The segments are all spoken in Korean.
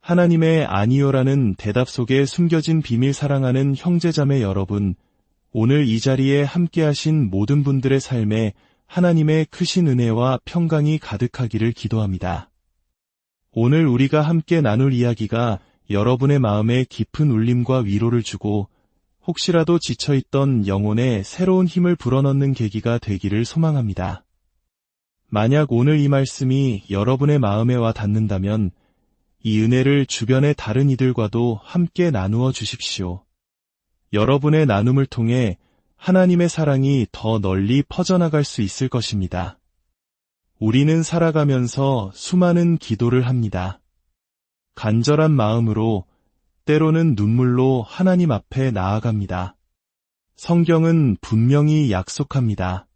하나님의 아니요라는 대답 속에 숨겨진 비밀 사랑하는 형제자매 여러분, 오늘 이 자리에 함께하신 모든 분들의 삶에 하나님의 크신 은혜와 평강이 가득하기를 기도합니다. 오늘 우리가 함께 나눌 이야기가 여러분의 마음에 깊은 울림과 위로를 주고 혹시라도 지쳐있던 영혼에 새로운 힘을 불어넣는 계기가 되기를 소망합니다. 만약 오늘 이 말씀이 여러분의 마음에 와 닿는다면 이 은혜를 주변의 다른 이들과도 함께 나누어 주십시오. 여러분의 나눔을 통해 하나님의 사랑이 더 널리 퍼져나갈 수 있을 것입니다. 우리는 살아가면서 수많은 기도를 합니다. 간절한 마음으로, 때로는 눈물로 하나님 앞에 나아갑니다. 성경은 분명히 약속합니다.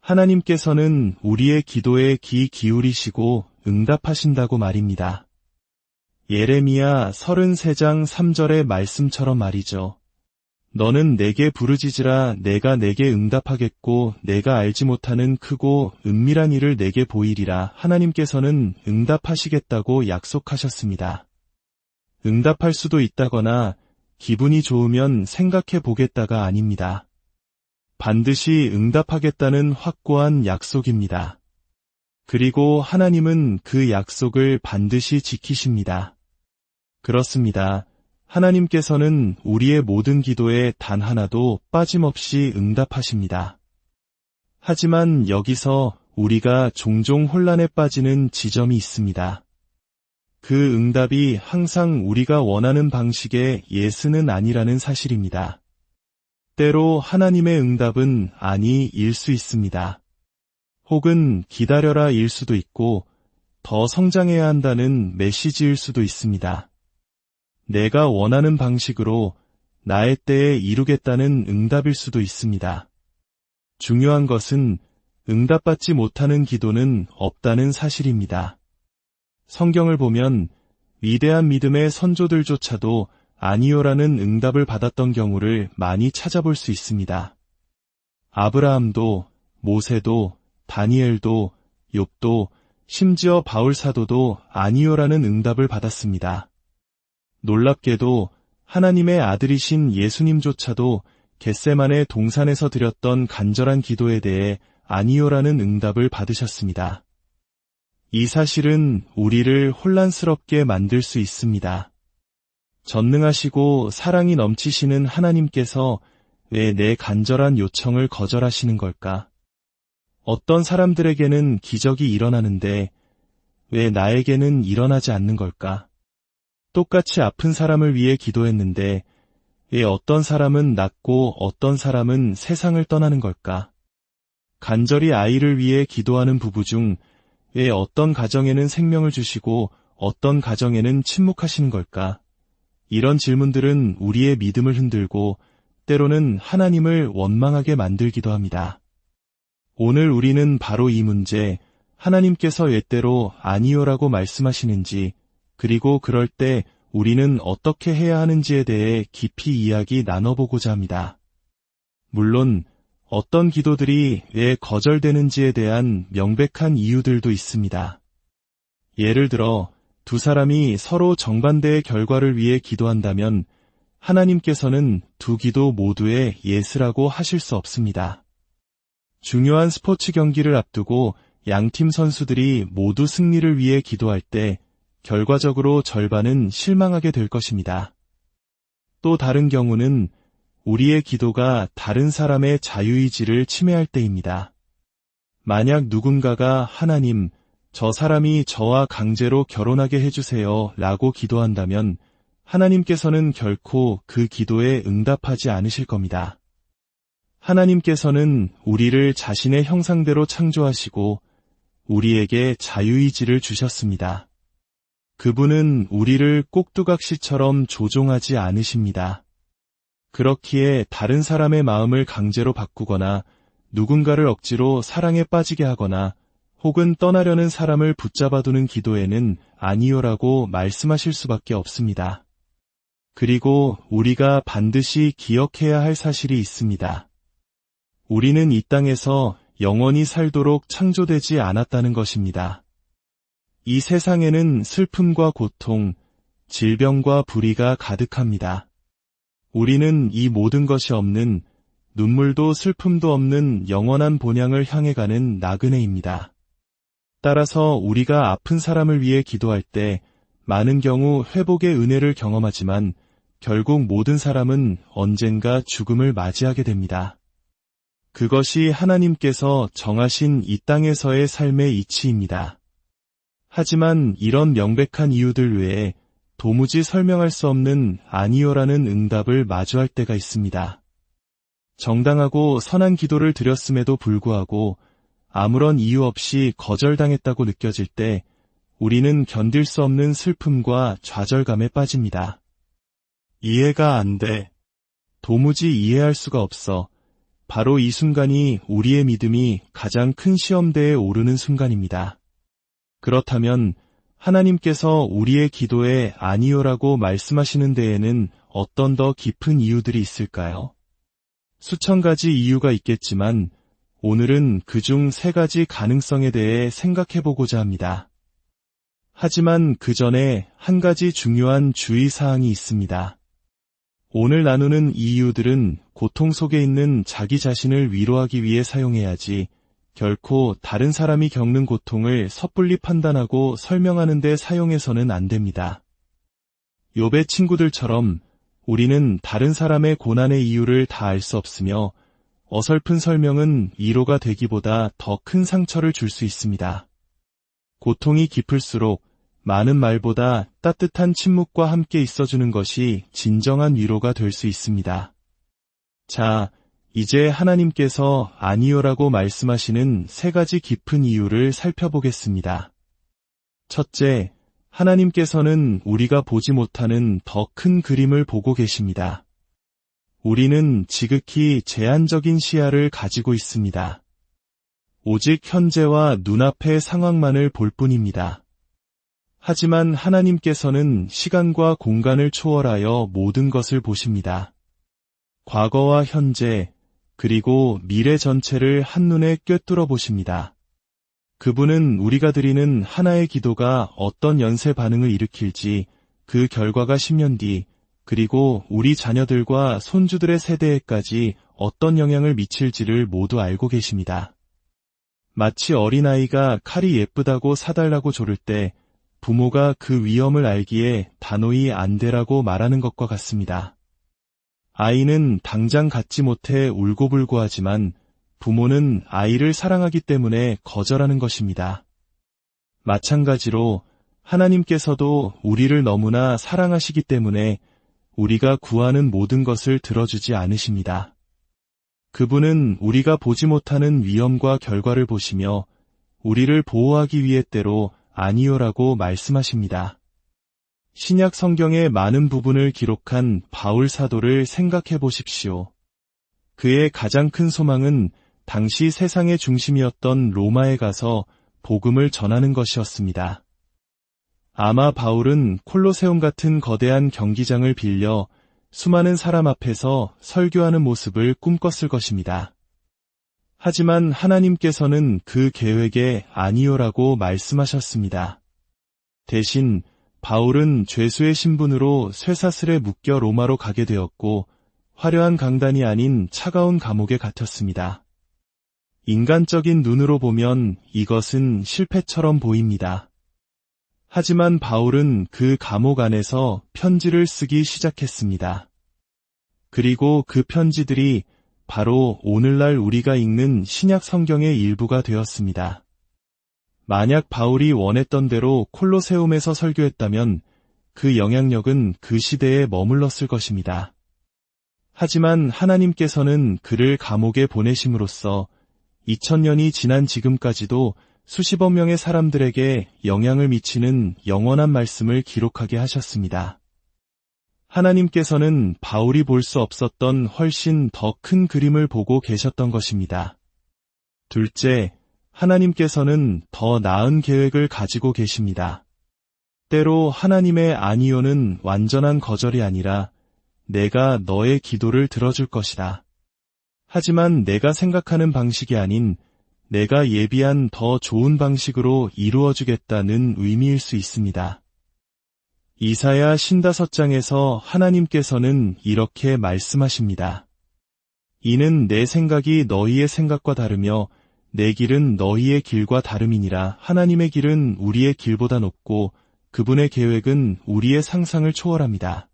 하나님께서는 우리의 기도에 귀 기울이시고 응답하신다고 말입니다. 예레미야 33장 3절의 말씀처럼 말이죠. 너는 내게 부르짖으라 내가 내게 응답하겠고 내가 알지 못하는 크고 은밀한 일을 내게 보이리라. 하나님께서는 응답하시겠다고 약속하셨습니다. 응답할 수도 있다거나 기분이 좋으면 생각해 보겠다가 아닙니다. 반드시 응답하겠다는 확고한 약속입니다. 그리고 하나님은 그 약속을 반드시 지키십니다. 그렇습니다. 하나님께서는 우리의 모든 기도에 단 하나도 빠짐없이 응답하십니다. 하지만 여기서 우리가 종종 혼란에 빠지는 지점이 있습니다. 그 응답이 항상 우리가 원하는 방식의 예스는 아니라는 사실입니다. 때로 하나님의 응답은 아니일 수 있습니다. 혹은 기다려라 일 수도 있고 더 성장해야 한다는 메시지일 수도 있습니다. 내가 원하는 방식으로 나의 때에 이루겠다는 응답일 수도 있습니다. 중요한 것은 응답받지 못하는 기도는 없다는 사실입니다. 성경을 보면 위대한 믿음의 선조들조차도 아니요라는 응답을 받았던 경우를 많이 찾아볼 수 있습니다. 아브라함도, 모세도, 다니엘도, 욥도, 심지어 바울 사도도 아니요라는 응답을 받았습니다. 놀랍게도 하나님의 아들이신 예수님조차도 겟세마네 동산에서 드렸던 간절한 기도에 대해 아니요라는 응답을 받으셨습니다. 이 사실은 우리를 혼란스럽게 만들 수 있습니다. 전능하시고 사랑이 넘치시는 하나님께서 왜 내 간절한 요청을 거절하시는 걸까? 어떤 사람들에게는 기적이 일어나는데 왜 나에게는 일어나지 않는 걸까? 똑같이 아픈 사람을 위해 기도했는데 왜 어떤 사람은 낫고 어떤 사람은 세상을 떠나는 걸까? 간절히 아이를 위해 기도하는 부부 중 왜 어떤 가정에는 생명을 주시고 어떤 가정에는 침묵하시는 걸까? 이런 질문들은 우리의 믿음을 흔들고 때로는 하나님을 원망하게 만들기도 합니다. 오늘 우리는 바로 이 문제, 하나님께서 왜 때로 아니요라고 말씀하시는지, 그리고 그럴 때 우리는 어떻게 해야 하는지에 대해 깊이 이야기 나눠보고자 합니다. 물론 어떤 기도들이 왜 거절되는지에 대한 명백한 이유들도 있습니다. 예를 들어 두 사람이 서로 정반대의 결과를 위해 기도한다면 하나님께서는 두 기도 모두에 예스라고 하실 수 없습니다. 중요한 스포츠 경기를 앞두고 양팀 선수들이 모두 승리를 위해 기도할 때 결과적으로 절반은 실망하게 될 것입니다. 또 다른 경우는 우리의 기도가 다른 사람의 자유의지를 침해할 때입니다. 만약 누군가가 하나님, 저 사람이 저와 강제로 결혼하게 해주세요 라고 기도한다면 하나님께서는 결코 그 기도에 응답하지 않으실 겁니다. 하나님께서는 우리를 자신의 형상대로 창조하시고 우리에게 자유의지를 주셨습니다. 그분은 우리를 꼭두각시처럼 조종하지 않으십니다. 그렇기에 다른 사람의 마음을 강제로 바꾸거나 누군가를 억지로 사랑에 빠지게 하거나 혹은 떠나려는 사람을 붙잡아두는 기도에는 아니요라고 말씀하실 수밖에 없습니다. 그리고 우리가 반드시 기억해야 할 사실이 있습니다. 우리는 이 땅에서 영원히 살도록 창조되지 않았다는 것입니다. 이 세상에는 슬픔과 고통, 질병과 불의가 가득합니다. 우리는 이 모든 것이 없는, 눈물도 슬픔도 없는 영원한 본향을 향해 가는 나그네입니다. 따라서 우리가 아픈 사람을 위해 기도할 때 많은 경우 회복의 은혜를 경험하지만 결국 모든 사람은 언젠가 죽음을 맞이하게 됩니다. 그것이 하나님께서 정하신 이 땅에서의 삶의 이치입니다. 하지만 이런 명백한 이유들 외에 도무지 설명할 수 없는 아니요라는 응답을 마주할 때가 있습니다. 정당하고 선한 기도를 드렸음에도 불구하고 아무런 이유 없이 거절당했다고 느껴질 때 우리는 견딜 수 없는 슬픔과 좌절감에 빠집니다. 이해가 안 돼. 도무지 이해할 수가 없어. 바로 이 순간이 우리의 믿음이 가장 큰 시험대에 오르는 순간입니다. 그렇다면 하나님께서 우리의 기도에 아니요라고 말씀하시는 데에는 어떤 더 깊은 이유들이 있을까요? 수천 가지 이유가 있겠지만 오늘은 그중 3가지 가능성에 대해 생각해보고자 합니다. 하지만 그 전에 한 가지 중요한 주의사항이 있습니다. 오늘 나누는 이유들은 고통 속에 있는 자기 자신을 위로하기 위해 사용해야지 결코 다른 사람이 겪는 고통을 섣불리 판단하고 설명하는 데 사용해서는 안 됩니다. 욥의 친구들처럼 우리는 다른 사람의 고난의 이유를 다 알 수 없으며 어설픈 설명은 위로가 되기보다 더 큰 상처를 줄 수 있습니다. 고통이 깊을수록 많은 말보다 따뜻한 침묵과 함께 있어주는 것이 진정한 위로가 될 수 있습니다. 자, 이제 하나님께서 아니요라고 말씀하시는 3가지 깊은 이유를 살펴보겠습니다. 첫째, 하나님께서는 우리가 보지 못하는 더 큰 그림을 보고 계십니다. 우리는 지극히 제한적인 시야를 가지고 있습니다. 오직 현재와 눈앞의 상황만을 볼 뿐입니다. 하지만 하나님께서는 시간과 공간을 초월하여 모든 것을 보십니다. 과거와 현재, 그리고 미래 전체를 한눈에 꿰뚫어 보십니다. 그분은 우리가 드리는 하나의 기도가 어떤 연쇄 반응을 일으킬지, 그 결과가 10년 뒤, 그리고 우리 자녀들과 손주들의 세대에까지 어떤 영향을 미칠지를 모두 알고 계십니다. 마치 어린아이가 칼이 예쁘다고 사달라고 조를 때 부모가 그 위험을 알기에 단호히 안 되라고 말하는 것과 같습니다. 아이는 당장 갖지 못해 울고불고 하지만 부모는 아이를 사랑하기 때문에 거절하는 것입니다. 마찬가지로 하나님께서도 우리를 너무나 사랑하시기 때문에 우리가 구하는 모든 것을 들어주지 않으십니다. 그분은 우리가 보지 못하는 위험과 결과를 보시며 우리를 보호하기 위해 때로 아니요라고 말씀하십니다. 신약 성경의 많은 부분을 기록한 바울 사도를 생각해 보십시오. 그의 가장 큰 소망은 당시 세상의 중심이었던 로마에 가서 복음을 전하는 것이었습니다. 아마 바울은 콜로세움 같은 거대한 경기장을 빌려 수많은 사람 앞에서 설교하는 모습을 꿈꿨을 것입니다. 하지만 하나님께서는 그 계획에 아니요라고 말씀하셨습니다. 대신 바울은 죄수의 신분으로 쇠사슬에 묶여 로마로 가게 되었고 화려한 강단이 아닌 차가운 감옥에 갇혔습니다. 인간적인 눈으로 보면 이것은 실패처럼 보입니다. 하지만 바울은 그 감옥 안에서 편지를 쓰기 시작했습니다. 그리고 그 편지들이 바로 오늘날 우리가 읽는 신약 성경의 일부가 되었습니다. 만약 바울이 원했던 대로 콜로세움에서 설교했다면 그 영향력은 그 시대에 머물렀을 것입니다. 하지만 하나님께서는 그를 감옥에 보내심으로써 2000년이 지난 지금까지도 수십억 명의 사람들에게 영향을 미치는 영원한 말씀을 기록하게 하셨습니다. 하나님께서는 바울이 볼 수 없었던 훨씬 더 큰 그림을 보고 계셨던 것입니다. 둘째, 하나님께서는 더 나은 계획을 가지고 계십니다. 때로 하나님의 아니요는 완전한 거절이 아니라 내가 너의 기도를 들어줄 것이다. 하지만 내가 생각하는 방식이 아닌 내가 예비한 더 좋은 방식으로 이루어주겠다는 의미일 수 있습니다. 이사야 55장에서 하나님께서는 이렇게 말씀하십니다. 이는 내 생각이 너희의 생각과 다르며 내 길은 너희의 길과 다름이니라. 하나님의 길은 우리의 길보다 높고 그분의 계획은 우리의 상상을 초월합니다.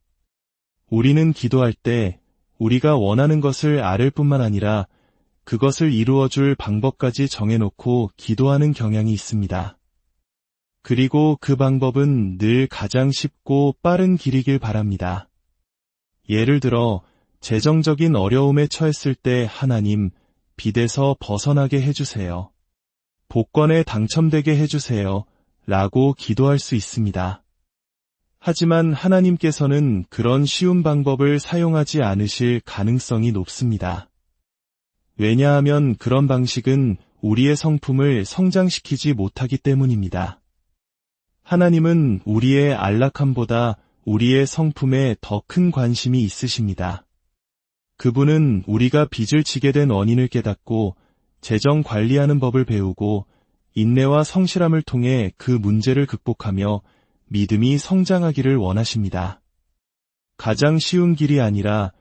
우리는 기도할 때 우리가 원하는 것을 아뢰 뿐만 아니라 그것을 이루어줄 방법까지 정해놓고 기도하는 경향이 있습니다. 그리고 그 방법은 늘 가장 쉽고 빠른 길이길 바랍니다. 예를 들어 재정적인 어려움에 처했을 때 하나님, 빚에서 벗어나게 해주세요. 복권에 당첨되게 해주세요. 라고 기도할 수 있습니다. 하지만 하나님께서는 그런 쉬운 방법을 사용하지 않으실 가능성이 높습니다. 왜냐하면 그런 방식은 우리의 성품을 성장시키지 못하기 때문입니다. 하나님은 우리의 안락함보다 우리의 성품에 더 큰 관심이 있으십니다. 그분은 우리가 빚을 지게 된 원인을 깨닫고 재정 관리하는 법을 배우고 인내와 성실함을 통해 그 문제를 극복하며 믿음이 성장하기를 원하십니다. 가장 쉬운 길이 아니라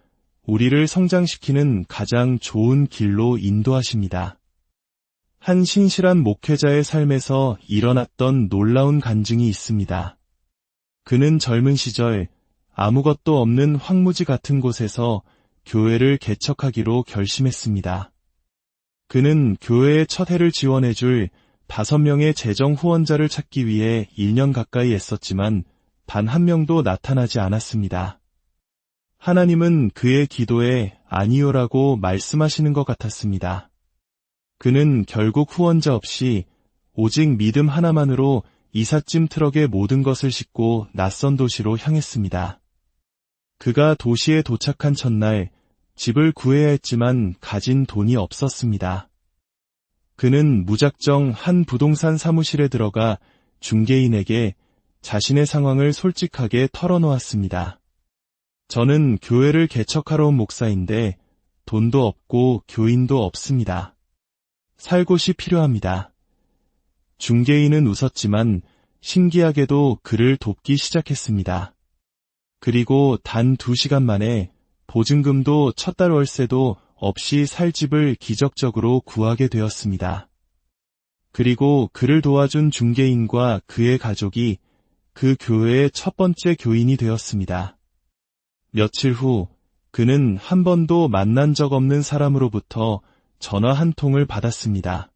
우리를 성장시키는 가장 좋은 길로 인도하십니다. 한 신실한 목회자의 삶에서 일어났던 놀라운 간증이 있습니다. 그는 젊은 시절 아무것도 없는 황무지 같은 곳에서 교회를 개척하기로 결심했습니다. 그는 교회의 첫 해를 지원해줄 5명의 재정 후원자를 찾기 위해 1년 가까이 애썼지만 단 한 명도 나타나지 않았습니다. 하나님은 그의 기도에 아니요라고 말씀하시는 것 같았습니다. 그는 결국 후원자 없이 오직 믿음 하나만으로 이삿짐 트럭에 모든 것을 싣고 낯선 도시로 향했습니다. 그가 도시에 도착한 첫날 집을 구해야 했지만 가진 돈이 없었습니다. 그는 무작정 한 부동산 사무실에 들어가 중개인에게 자신의 상황을 솔직하게 털어놓았습니다. 저는 교회를 개척하러 온 목사인데 돈도 없고 교인도 없습니다. 살 곳이 필요합니다. 중개인은 웃었지만 신기하게도 그를 돕기 시작했습니다. 그리고 단 2시간 만에 보증금도 첫 달 월세도 없이 살 집을 기적적으로 구하게 되었습니다. 그리고 그를 도와준 중개인과 그의 가족이 그 교회의 첫 번째 교인이 되었습니다. 며칠 후 그는 한 번도 만난 적 없는 사람으로부터 전화 한 통을 받았습니다.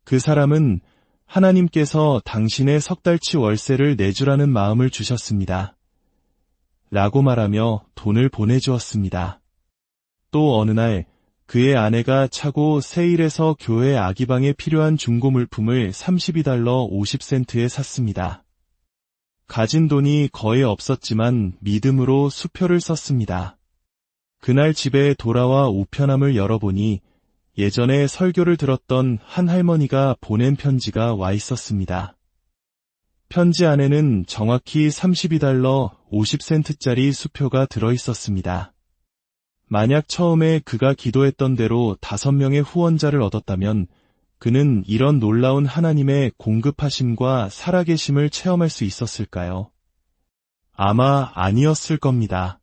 그 사람은 하나님께서 당신의 석 달치 월세를 내주라는 마음을 주셨습니다. 라고 말하며 돈을 보내주었습니다. 또 어느 날 그의 아내가 차고 세일에서 교회 아기방에 필요한 중고 물품을 $32 50센트에 샀습니다. 가진 돈이 거의 없었지만 믿음으로 수표를 썼습니다. 그날 집에 돌아와 우편함을 열어보니 예전에 설교를 들었던 한 할머니가 보낸 편지가 와 있었습니다. 편지 안에는 정확히 $32 50센트짜리 수표가 들어 있었습니다. 만약 처음에 그가 기도했던 대로 5명의 후원자를 얻었다면 그는 이런 놀라운 하나님의 공급하심과 살아계심을 체험할 수 있었을까요? 아마 아니었을 겁니다.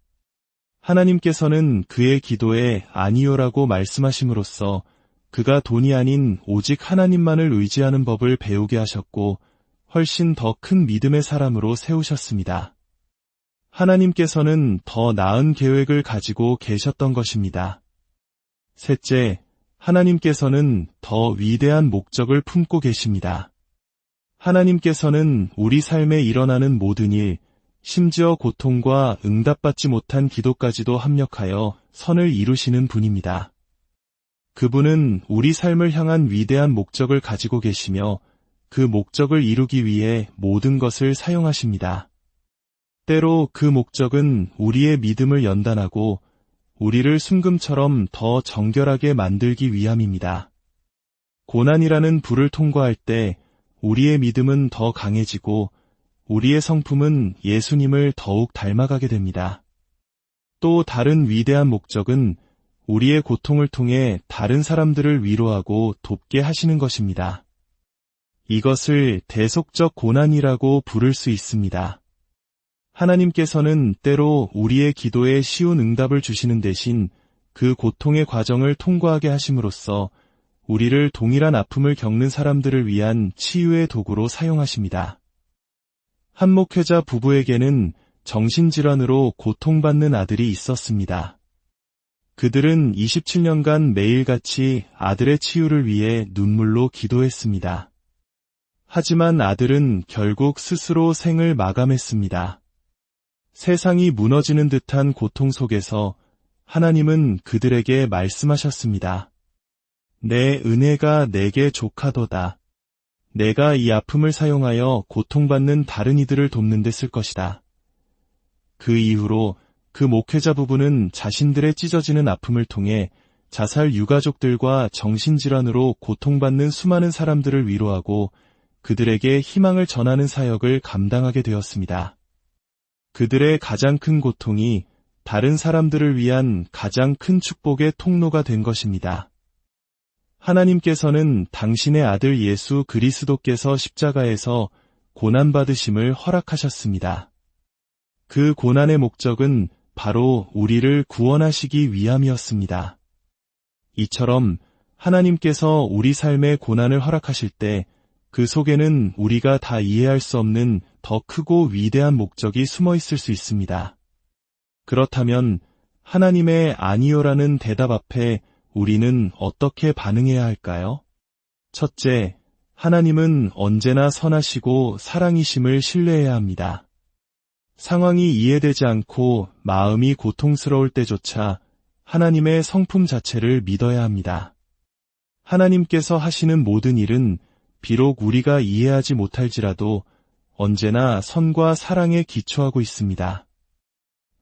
하나님께서는 그의 기도에 아니요라고 말씀하심으로써 그가 돈이 아닌 오직 하나님만을 의지하는 법을 배우게 하셨고 훨씬 더 큰 믿음의 사람으로 세우셨습니다. 하나님께서는 더 나은 계획을 가지고 계셨던 것입니다. 셋째, 하나님께서는 더 위대한 목적을 품고 계십니다. 하나님께서는 우리 삶에 일어나는 모든 일, 심지어 고통과 응답받지 못한 기도까지도 합력하여 선을 이루시는 분입니다. 그분은 우리 삶을 향한 위대한 목적을 가지고 계시며 그 목적을 이루기 위해 모든 것을 사용하십니다. 때로 그 목적은 우리의 믿음을 연단하고 우리를 순금처럼 더 정결하게 만들기 위함입니다. 고난이라는 불을 통과할 때 우리의 믿음은 더 강해지고 우리의 성품은 예수님을 더욱 닮아가게 됩니다. 또 다른 위대한 목적은 우리의 고통을 통해 다른 사람들을 위로하고 돕게 하시는 것입니다. 이것을 대속적 고난이라고 부를 수 있습니다. 하나님께서는 때로 우리의 기도에 쉬운 응답을 주시는 대신 그 고통의 과정을 통과하게 하심으로써 우리를 동일한 아픔을 겪는 사람들을 위한 치유의 도구로 사용하십니다. 한 목회자 부부에게는 정신질환으로 고통받는 아들이 있었습니다. 그들은 27년간 매일같이 아들의 치유를 위해 눈물로 기도했습니다. 하지만 아들은 결국 스스로 생을 마감했습니다. 세상이 무너지는 듯한 고통 속에서 하나님은 그들에게 말씀하셨습니다. 내 은혜가 내게 족하도다. 내가 이 아픔을 사용하여 고통받는 다른 이들을 돕는 데 쓸 것이다. 그 이후로 그 목회자 부부는 자신들의 찢어지는 아픔을 통해 자살 유가족들과 정신질환으로 고통받는 수많은 사람들을 위로하고 그들에게 희망을 전하는 사역을 감당하게 되었습니다. 그들의 가장 큰 고통이 다른 사람들을 위한 가장 큰 축복의 통로가 된 것입니다. 하나님께서는 당신의 아들 예수 그리스도께서 십자가에서 고난받으심을 허락하셨습니다. 그 고난의 목적은 바로 우리를 구원하시기 위함이었습니다. 이처럼 하나님께서 우리 삶에 고난을 허락하실 때 그 속에는 우리가 다 이해할 수 없는 더 크고 위대한 목적이 숨어 있을 수 있습니다. 그렇다면 하나님의 아니요라는 대답 앞에 우리는 어떻게 반응해야 할까요? 첫째, 하나님은 언제나 선하시고 사랑이심을 신뢰해야 합니다. 상황이 이해되지 않고 마음이 고통스러울 때조차 하나님의 성품 자체를 믿어야 합니다. 하나님께서 하시는 모든 일은 비록 우리가 이해하지 못할지라도 언제나 선과 사랑에 기초하고 있습니다.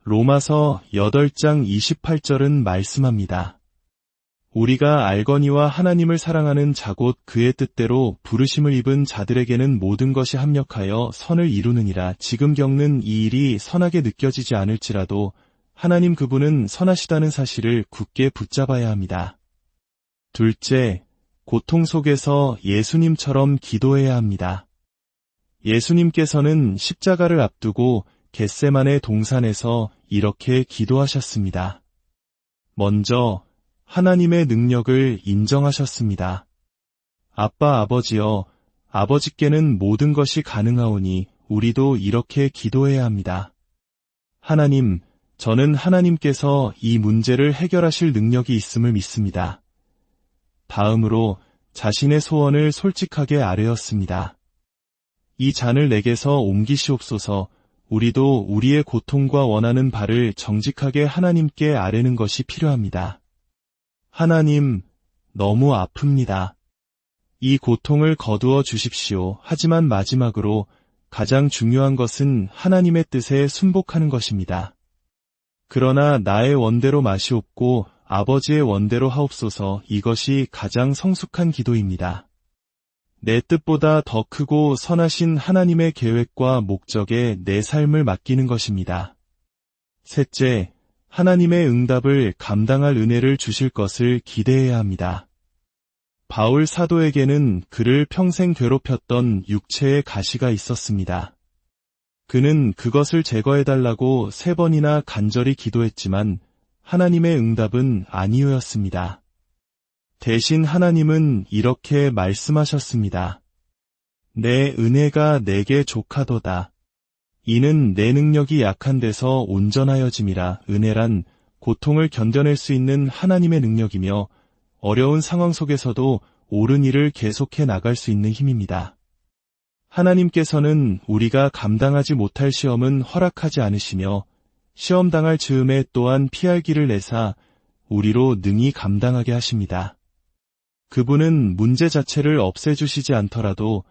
로마서 8장 28절은 말씀합니다. 우리가 알거니와 하나님을 사랑하는 자곧 그의 뜻대로 부르심을 입은 자들에게는 모든 것이 합력하여 선을 이루느니라. 지금 겪는 이 일이 선하게 느껴지지 않을지라도 하나님 그분은 선하시다는 사실을 굳게 붙잡아야 합니다. 둘째, 고통 속에서 예수님처럼 기도해야 합니다. 예수님께서는 십자가를 앞두고 겟세마네 동산에서 이렇게 기도하셨습니다. 먼저 하나님의 능력을 인정하셨습니다. 아빠 아버지여, 아버지께는 모든 것이 가능하오니 우리도 이렇게 기도해야 합니다. 하나님, 저는 하나님께서 이 문제를 해결하실 능력이 있음을 믿습니다. 다음으로 자신의 소원을 솔직하게 아뢰었습니다. 이 잔을 내게서 옮기시옵소서. 우리도 우리의 고통과 원하는 바를 정직하게 하나님께 아뢰는 것이 필요합니다. 하나님, 너무 아픕니다. 이 고통을 거두어 주십시오. 하지만 마지막으로 가장 중요한 것은 하나님의 뜻에 순복하는 것입니다. 그러나 나의 원대로 마시옵고 아버지의 원대로 하옵소서. 이것이 가장 성숙한 기도입니다. 내 뜻보다 더 크고 선하신 하나님의 계획과 목적에 내 삶을 맡기는 것입니다. 셋째, 하나님의 응답을 감당할 은혜를 주실 것을 기대해야 합니다. 바울 사도에게는 그를 평생 괴롭혔던 육체의 가시가 있었습니다. 그는 그것을 제거해달라고 3번이나 간절히 기도했지만 하나님의 응답은 아니오였습니다. 대신 하나님은 이렇게 말씀하셨습니다. 내 은혜가 내게 족하도다. 이는 내 능력이 약한 데서 온전하여짐이라. 은혜란 고통을 견뎌낼 수 있는 하나님의 능력이며 어려운 상황 속에서도 옳은 일을 계속해 나갈 수 있는 힘입니다. 하나님께서는 우리가 감당하지 못할 시험은 허락하지 않으시며 시험당할 즈음에 또한 피할 길을 내사 우리로 능히 감당하게 하십니다. 그분은 문제 자체를 없애주시지 않더라도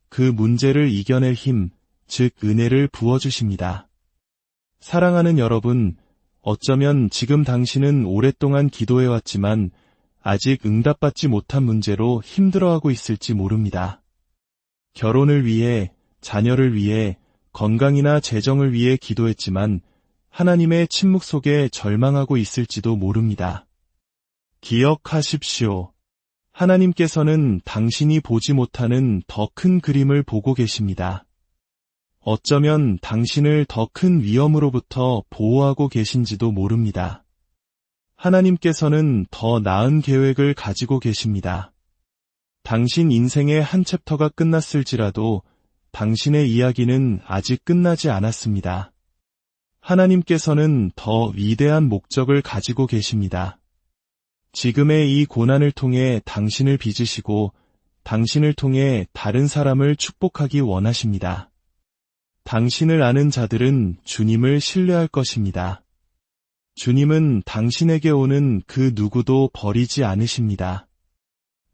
그 문제를 이겨낼 힘, 즉 은혜를 부어주십니다. 사랑하는 여러분, 어쩌면 지금 당신은 오랫동안 기도해왔지만 아직 응답받지 못한 문제로 힘들어하고 있을지 모릅니다. 결혼을 위해, 자녀를 위해, 건강이나 재정을 위해 기도했지만 하나님의 침묵 속에 절망하고 있을지도 모릅니다. 기억하십시오. 하나님께서는 당신이 보지 못하는 더 큰 그림을 보고 계십니다. 어쩌면 당신을 더 큰 위험으로부터 보호하고 계신지도 모릅니다. 하나님께서는 더 나은 계획을 가지고 계십니다. 당신 인생의 한 챕터가 끝났을지라도 당신의 이야기는 아직 끝나지 않았습니다. 하나님께서는 더 위대한 목적을 가지고 계십니다. 지금의 이 고난을 통해 당신을 빚으시고 당신을 통해 다른 사람을 축복하기 원하십니다. 당신을 아는 자들은 주님을 신뢰할 것입니다. 주님은 당신에게 오는 그 누구도 버리지 않으십니다.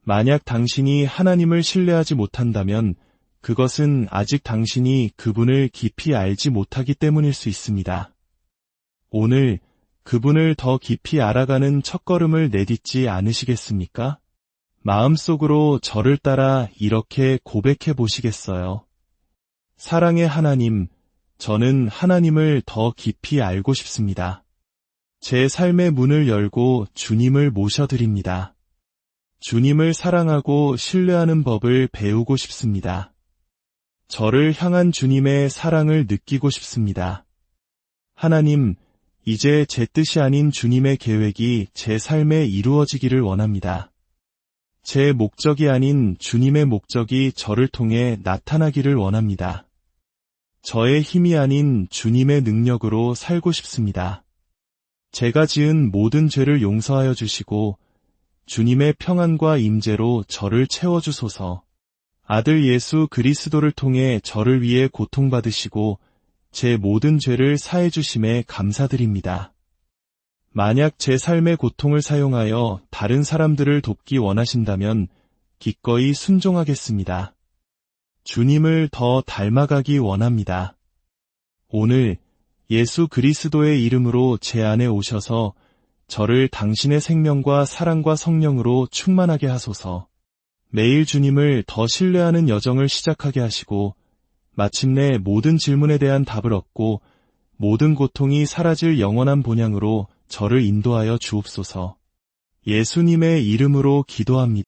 만약 당신이 하나님을 신뢰하지 못한다면 그것은 아직 당신이 그분을 깊이 알지 못하기 때문일 수 있습니다. 오늘 그분을 더 깊이 알아가는 첫걸음을 내딛지 않으시겠습니까? 마음속으로 저를 따라 이렇게 고백해 보시겠어요? 사랑의 하나님, 저는 하나님을 더 깊이 알고 싶습니다. 제 삶의 문을 열고 주님을 모셔드립니다. 주님을 사랑하고 신뢰하는 법을 배우고 싶습니다. 저를 향한 주님의 사랑을 느끼고 싶습니다. 하나님, 이제 제 뜻이 아닌 주님의 계획이 제 삶에 이루어지기를 원합니다. 제 목적이 아닌 주님의 목적이 저를 통해 나타나기를 원합니다. 저의 힘이 아닌 주님의 능력으로 살고 싶습니다. 제가 지은 모든 죄를 용서하여 주시고 주님의 평안과 임재로 저를 채워주소서. 아들 예수 그리스도를 통해 저를 위해 고통받으시고 제 모든 죄를 사해 주심에 감사드립니다. 만약 제 삶의 고통을 사용하여 다른 사람들을 돕기 원하신다면 기꺼이 순종하겠습니다. 주님을 더 닮아가기 원합니다. 오늘 예수 그리스도의 이름으로 제 안에 오셔서 저를 당신의 생명과 사랑과 성령으로 충만하게 하소서. 매일 주님을 더 신뢰하는 여정을 시작하게 하시고 마침내 모든 질문에 대한 답을 얻고 모든 고통이 사라질 영원한 본향으로 저를 인도하여 주옵소서. 예수님의 이름으로 기도합니다.